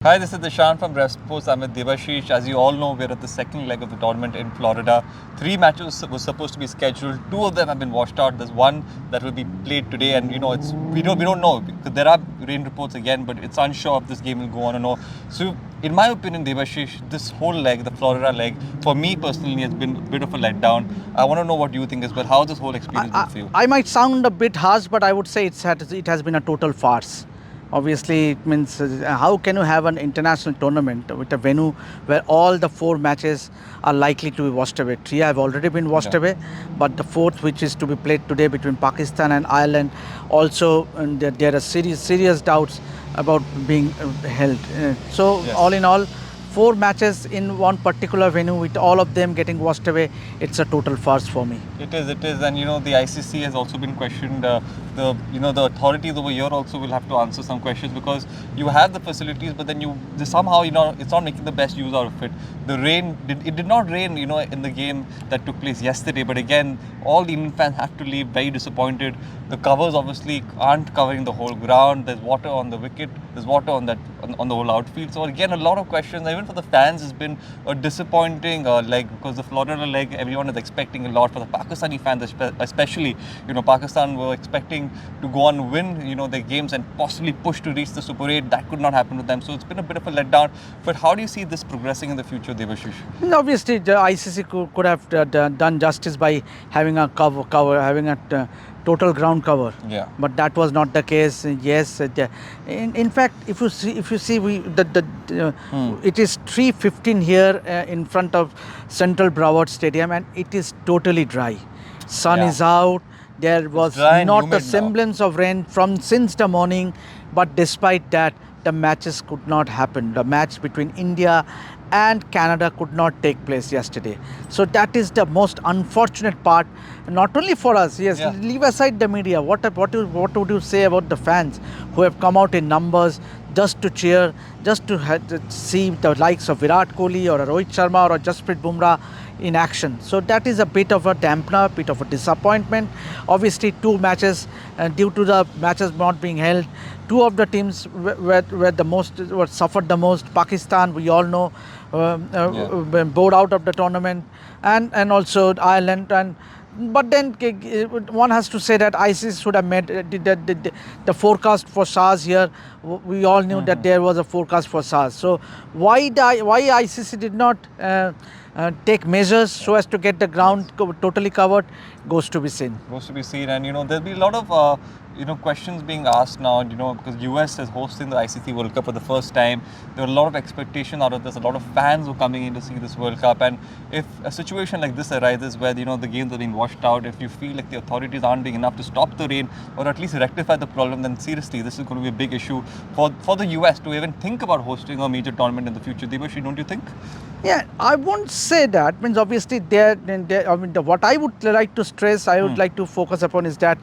Hi, this is Ishaan from Revsportz. I'm with Debasis. As you all know, we're at the second leg of the tournament in Florida. 3 matches were supposed to be scheduled. 2 of them have been washed out. There's one that will be played today, and we don't know because there are rain reports again, but it's unsure if this game will go on or no. So, in my opinion, Debasis, this whole leg, the Florida leg, for me personally, has been a bit of a letdown. I want to know what you think as well. How this whole experience been for you? I might sound a bit harsh, but I would say it has been a total farce. Obviously, it means how can you have an international tournament with a venue where all the 4 matches are likely to be washed away? 3 have already been washed away, but the 4th, which is to be played today between Pakistan and Ireland, also there are serious doubts about being held. All in all, 4 matches in one particular venue with all of them getting washed away, it's a total farce for me. It is, and the ICC has also been questioned. The authorities over here also will have to answer some questions because you have the facilities, but then somehow it's not making the best use out of it. The rain did not rain in the game that took place yesterday, but again all the England fans have to leave very disappointed. The covers obviously aren't covering the whole ground. There's water on the wicket. There's water on the whole outfield. So again, a lot of questions. Even for the fans, it's been a disappointing leg because the Florida leg, everyone is expecting a lot. For the Pakistani fans, especially, Pakistan were expecting to go on and win, their games and possibly push to reach the Super 8. That could not happen with them. So it's been a bit of a letdown. But how do you see this progressing in the future, Debasis? Obviously, the ICC could have done justice by having a having a total ground cover. Yeah. But that was not the case. Yes. In fact, if you see, it is 3:15 here in front of Central Broward Stadium, and it is totally dry. Sun is out. There was not a semblance of rain since the morning, but despite that, the matches could not happen. The match between India and Canada could not take place yesterday. So that is the most unfortunate part, not only for us. Yes, leave aside the media. What would you say about the fans who have come out in numbers just to cheer, just to see the likes of Virat Kohli or Rohit Sharma or Jasprit Bumrah in action? So that is a bit of a dampener, bit of a disappointment. Obviously, 2 matches, due to the matches not being held, 2 of the teams were suffered the most. Pakistan, we all know, bowed out of the tournament, and also Ireland. But then one has to say that ICC should have made the forecast for SARS here. We all knew that there was a forecast for SARS. So why ICC did not take measures so as to get the ground totally covered goes to be seen. And there'll be a lot of questions being asked now, because US is hosting the ICC World Cup for the first time. There are a lot of expectation out of this. A lot of fans who are coming in to see this World Cup. And if a situation like this arises where, the games are being washed out, if you feel like the authorities aren't doing enough to stop the rain or at least rectify the problem, then seriously, this is going to be a big issue for the US to even think about hosting a major tournament in the future. Debasis, don't you think? Yeah, I won't say that. Means obviously what I would like to stress, I would like to focus upon is that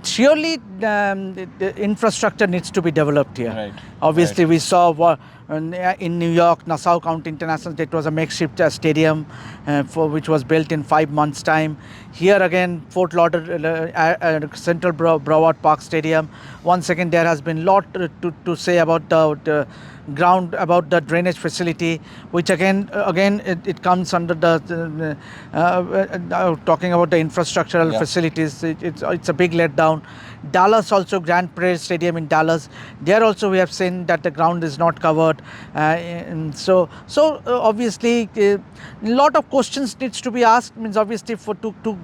surely the infrastructure needs to be developed here. Right. Obviously, we saw in New York, Nassau County International, it was a makeshift stadium which was built in 5 months' time. Here again, Fort Lauderdale, Central Broward Park Stadium. Once again, there has been a lot to say about the ground, about the drainage facility, which again it comes under the talking about the infrastructural facilities. It's a big letdown. Dallas also, Grand Prairie Stadium in Dallas, there also we have seen that the ground is not covered. So obviously a lot of questions needs to be asked. Means obviously to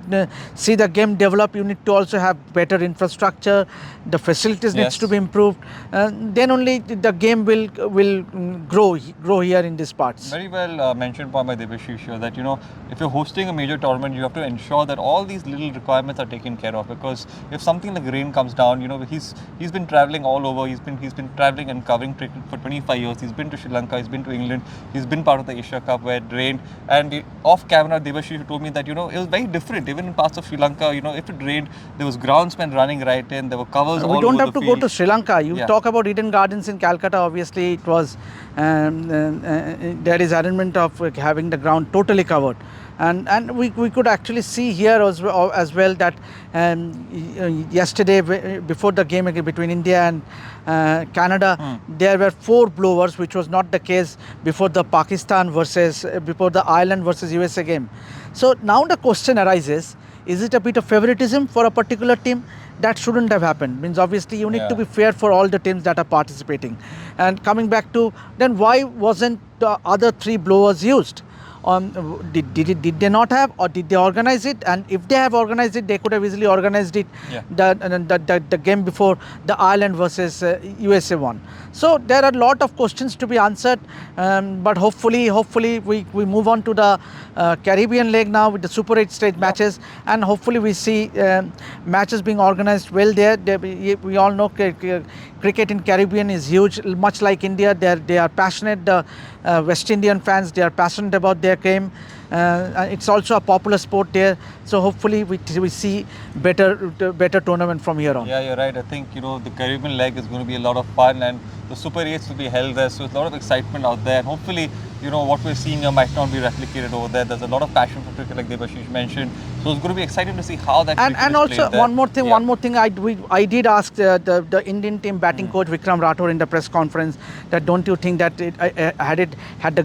see the game develop, you need to also have better infrastructure. The facilities needs to be improved. Then only the game will grow here in these parts. Very well mentioned point by Debasis here that if you're hosting a major tournament, you have to ensure that all these little requirements are taken care of, because if something like rain comes down, he's been traveling all over. He's been traveling and covering cricket for 25 years. He's been to Sri Lanka, he's been to England, he's been part of the Asia Cup where it rained. And off camera, Debasis told me that it was very different. Even in parts of Sri Lanka, if it rained, there was groundsmen running right in. There were covers all over the field. We don't have to go to Sri Lanka. You talk about Eden Gardens in Calcutta. Obviously, it was there is arrangement of having the ground totally covered. and we could actually see here as well that yesterday before the game between India and Canada, there were 4 blowers, which was not the case before the Pakistan versus before the Ireland versus USA game. So now the question arises: is it a bit of favoritism for a particular team? That shouldn't have happened. Means obviously you need to be fair for all the teams that are participating. And coming back to then, why wasn't the other 3 blowers used? Did they not have, or did they organize it? And if they have organized it, they could have easily organized it the game before the Ireland versus USA one. So there are a lot of questions to be answered, but hopefully we move on to the Caribbean leg now with the Super 8 stage matches, and hopefully we see matches being organized well there. We all know cricket in Caribbean is huge, much like India. They are passionate. The West Indian fans, they are passionate about their game. It's also a popular sport there. So hopefully we see better tournament from here on. Yeah, you're right. I think the Caribbean leg is going to be a lot of fun, and the Super 8s will be held there. So it's a lot of excitement out there, and hopefully what we're seeing here might not be replicated over there. There's a lot of passion for cricket, like Debasis mentioned. So it's going to be exciting to see how that cricket and is also played there. one more thing I did ask the Indian team batting coach Vikram Rathore in the press conference that don't you think that had the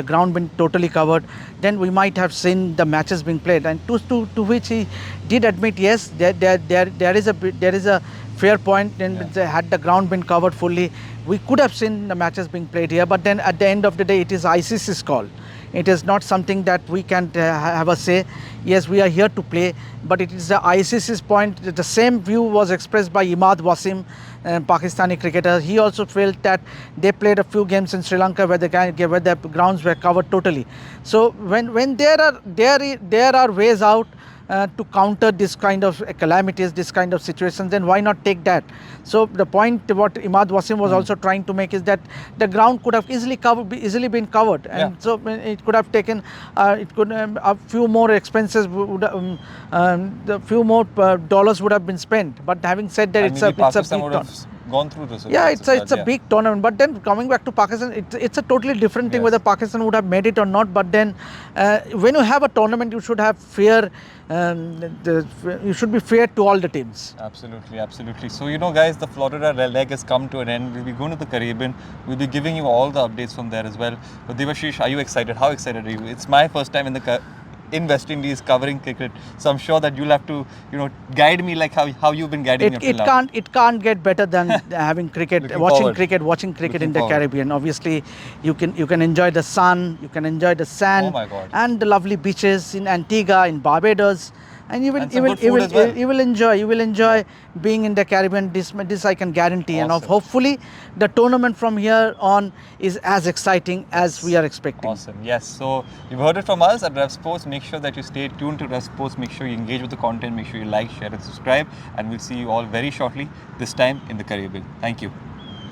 ground been totally covered, then we might have seen the matches being played, and to which he did admit, yes, there is a fair point. And had the ground been covered fully, we could have seen the matches being played here. But then at the end of the day, it is ICC's call. It is not something that we can have a say. Yes, we are here to play, but it is the ICC's point. The same view was expressed by Imad Wasim, Pakistani cricketer. He also felt that they played a few games in Sri Lanka where the grounds were covered totally. So when there are ways out to counter this kind of calamities, this kind of situations, then why not take that? So the point what Imad Wasim was also trying to make is that the ground could have easily been covered, and so it could have taken a few more expenses the few more dollars would have been spent. But having said that, it's a big tournament. Gone through this. Yeah, it's a big tournament. But then coming back to Pakistan, it's a totally different thing whether Pakistan would have made it or not. But then when you have a tournament, you should have fair. You should be fair to all the teams. Absolutely. So guys, the Florida leg has come to an end. We'll be going to the Caribbean. We'll be giving you all the updates from there as well. But Debasis, are you excited? How excited are you? It's my first time in West Indies covering cricket, so I'm sure that you'll have to guide me like how you've been guiding me. It can't get better than having cricket, watching cricket in the Caribbean. Obviously, you can enjoy the sun, you can enjoy the sand, and the lovely beaches in Antigua, in Barbados. And you will enjoy being in the Caribbean. This I can guarantee. Awesome. And hopefully the tournament from here on is as exciting as we are expecting. Awesome. Yes. So you've heard it from us at Revsportz. Make sure that you stay tuned to Revsportz. Make sure you engage with the content. Make sure you like, share, and subscribe. And we'll see you all very shortly. This time in the Caribbean. Thank you.